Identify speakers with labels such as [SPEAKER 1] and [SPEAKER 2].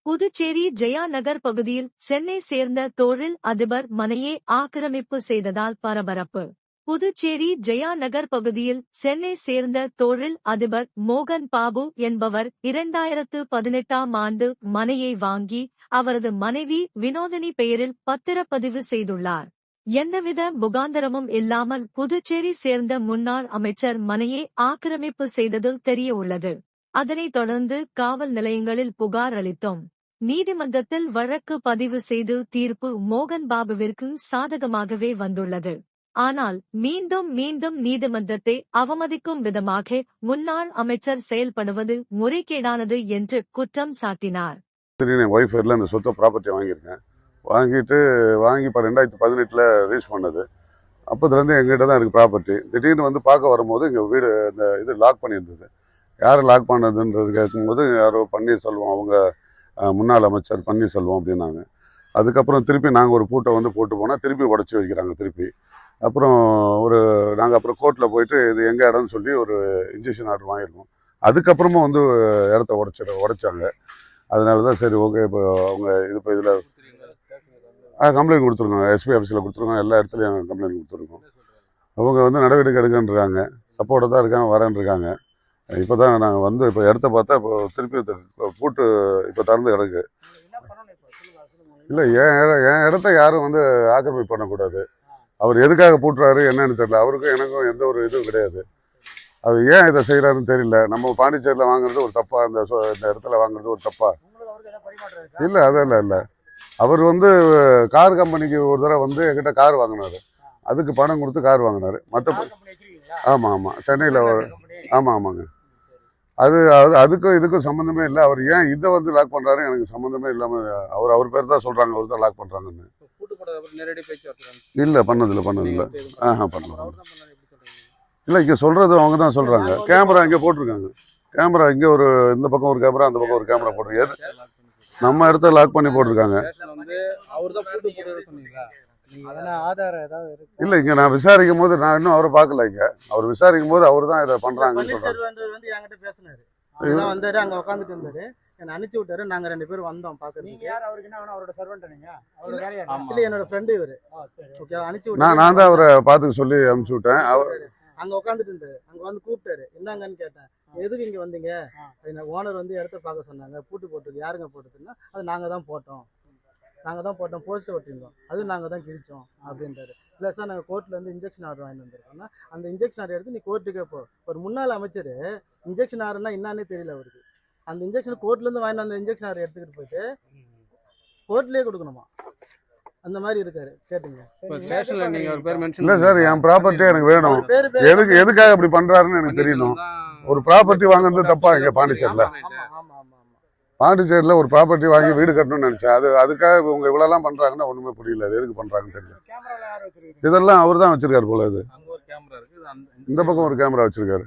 [SPEAKER 1] புதுச்சேரி ஜெயா நகர் பகுதியில் சென்னை சேர்ந்த தொழில் அதிபர் மனையை ஆக்கிரமிப்பு செய்ததால் பரபரப்பு. புதுச்சேரி ஜெயா நகர் பகுதியில் சென்னை சேர்ந்த தொழில் அதிபர் மோகன் பாபு என்பவர் 2018ஆம் ஆண்டு மனையை வாங்கி அவரது மனைவி வினோதினி பெயரில் பத்திரப்பதிவு செய்துள்ளார். எந்தவித முகாந்தரமும் இல்லாமல் புதுச்சேரி சேர்ந்த முன்னாள் அமைச்சர் மனையை ஆக்கிரமிப்பு செய்தது தெரியவுள்ளது. அதனைத் தொடர்ந்து காவல் நிலையங்களில் புகார் அளித்தோம். நீதிமன்றத்தில் வழக்கு பதிவு செய்து தீர்ப்பு மோகன் பாபுவிற்கு சாதகமாகவே வந்துள்ளது. ஆனால் மீண்டும் நீதிமன்றத்தை அவமதிக்கும் விதமாக முன்னாள் அமைச்சர் செயல்படுவது முறைகேடானது என்று குற்றம் சாட்டினார்.
[SPEAKER 2] அந்த சொத்தை ப்ராப்பர்ட்டி வாங்கியிருக்கேன். வாங்கி இப்போ 2018 ரீச் பண்ணது. அப்போதுலேருந்து எங்ககிட்ட தான் இருக்குது ப்ராப்பர்ட்டி. திடீர்னு வந்து பார்க்க வரும்போது எங்கள் வீடு இந்த இது லாக் பண்ணியிருந்தது. யார் லாக் பண்ணதுன்றது கேட்கும்போது யாரோ பன்னீர்செல்வம், அவங்க முன்னாள் அமைச்சர் பன்னீர்செல்வம் அப்படின்னாங்க. அதுக்கப்புறம் திருப்பி நாங்கள் ஒரு பூட்டை வந்து போட்டு போனால் திருப்பி உடச்சி வைக்கிறாங்க திருப்பி. அப்புறம் நாங்கள் அப்புறம் கோர்ட்டில் போயிட்டு இது எங்கள் இடம்னு சொல்லி ஒரு இன்ஜெக்ஷன் ஆர்டர் வாங்கியிருக்கோம். அதுக்கப்புறமும் வந்து இடத்த உடைச்சாங்க. அதனால தான் சரி ஓகே இப்போ அவங்க இப்போ இதில் கம்ப்ளைண்ட் கொடுத்துருக்கோம். எஸ்பி ஆஃபீஸில் கொடுத்துருக்கோம். எல்லா இடத்துலையும் கம்ப்ளைண்ட் கொடுத்துருக்கோம். அவங்க வந்து நடவடிக்கை எடுக்கன்றாங்க. சப்போர்ட்டாக தான் இருக்காங்க, வரேன்னு இருக்காங்க. இப்போ தான் நாங்கள் வந்து இப்போ இடத்த பார்த்தா இப்போ திருப்பி பூட்டு இப்போ திறந்து கிடக்கு. இல்லை, என் இடத்த யாரும் வந்து ஆக்கிரமிப்பு பண்ணக்கூடாது. அவர் எதுக்காக பூட்டுறாரு என்னன்னு தெரியல. அவருக்கும் எனக்கும் எந்த ஒரு இதுவும் கிடையாது. அது ஏன் இதை செய்கிறாருன்னு தெரியல. நம்ம பாண்டிச்சேரியில் வாங்குறது ஒரு தப்பா, இந்த இடத்துல வாங்குறது ஒரு தப்பா? இல்லை, அதெல்லாம் இல்லை. அவர் வந்து கார் கம்பெனிக்கு ஒரு தடவை வந்து என்கிட்ட கார் வாங்கினார். அதுக்கு பணம் கொடுத்து கார் வாங்கினார். மற்ற ஆமாம் சென்னையில் ஆமாங்க. அதுக்கும் இதுக்கும் சம்மந்தமே இல்லை. அவர் ஏன் இதை வந்து லாக் பண்ணுறாரு எனக்கு சம்மந்தமே இல்லாமல் அவர் பேர் தான் சொல்கிறாங்க, அவர் தான் லாக் பண்ணுறாங்கன்னு. இல்லை, பண்ணதில்லை. பண்ணல. இல்லை, இங்கே சொல்கிறது அவங்க தான் சொல்கிறாங்க. கேமரா இங்கே போட்டிருக்காங்க. கேமரா இங்கே ஒரு இந்த பக்கம் ஒரு கேமரா, அந்த பக்கம் ஒரு கேமரா போட்டிருக்காங்க. நம்ம இடத்த லாக் பண்ணி போட்டிருக்காங்க. இல்ல, இங்க நான் விசாரிக்கும் போது நான் இன்னும் அவரை பார்க்கல. இங்க அவர் விசாரிக்கும் போது அவர் தான் இதை பண்றாங்கன்னு சொல்றாரு.
[SPEAKER 3] வந்தாரு, அங்க உட்காந்துட்டு இருந்தாரு, என்ன அனுப்பிச்சு விட்டாரு. நாங்க 2 பேரும் வந்தோம் பாக்குறதுக்கு. அவரோட சர்வெண்ட் நீங்க? இல்ல, என்னோட ஃப்ரெண்ட் இவரு. ஓகே, அனுப்பிச்சு விட்டாரு. நான்
[SPEAKER 2] தான் அவரை பார்த்து சொல்லி அனுப்பிச்சு விட்டேன்.
[SPEAKER 3] அங்க உட்காந்துட்டு இருந்தாரு. அங்க வந்து கூப்பிட்டாரு, என்னங்கன்னு கேட்டேன். எதுக்கு இங்க வந்தீங்க? ஓனர் வந்து இடத்த பார்க்க சொன்னாங்க. பூட்டு போட்டுருக்கு. யாருங்க போட்டுருக்குன்னா அது நாங்க தான் போட்டோம், போஸ்ட் ஒட்டிருந்தோம், அது நாங்கள் தான் கிழிச்சோம் அப்படின்றாரு. இல்லை சார், நாங்கள் கோர்ட்டில் வந்து இன்ஜெக்ஷன் ஆர்டர் வாங்கிட்டு வந்திருக்கோம்னா அந்த இன்ஜெக்ஷன் ஆர்டர் எடுத்து நீ கோர்ட்டுக்கே போ. ஒரு முன்னாள் அமைச்சர் இன்ஜெக்ஷன் ஆர்டர்னா என்னன்னே தெரியல அவருக்கு. அந்த இன்ஜெக்ஷன் கோர்ட்லேருந்து வாங்கிட்டு வந்த இன்ஜெக்ஷன் ஆர்டர் எடுத்துக்கிட்டு போயிட்டு கோர்ட்லேயே கொடுக்கணுமா? அந்த மாதிரி இருக்காரு. கேட்டுங்க.
[SPEAKER 2] இல்லை சார், என் ப்ராப்பர்ட்டி எனக்கு வேணும். எதுக்காக இப்படி பண்றாருன்னு எனக்கு தெரியணும். ஒரு ப்ராப்பர்ட்டி வாங்குறது தப்பா? இங்கே பாண்டிச்சேரியில் ஒரு ப்ராப்பர்ட்டி வாங்கி வீடு கட்டணும்னு நினைச்சேன். அதுக்காக இவங்க இவ்வளோலாம் பண்ணுறாங்கன்னா ஒன்றுமே புரியல. அது எதுக்கு பண்ணுறாங்கன்னு தெரியல. இதெல்லாம் அவர் தான் வச்சிருக்காரு போல. இது இந்த பக்கம் ஒரு கேமரா வச்சிருக்காரு.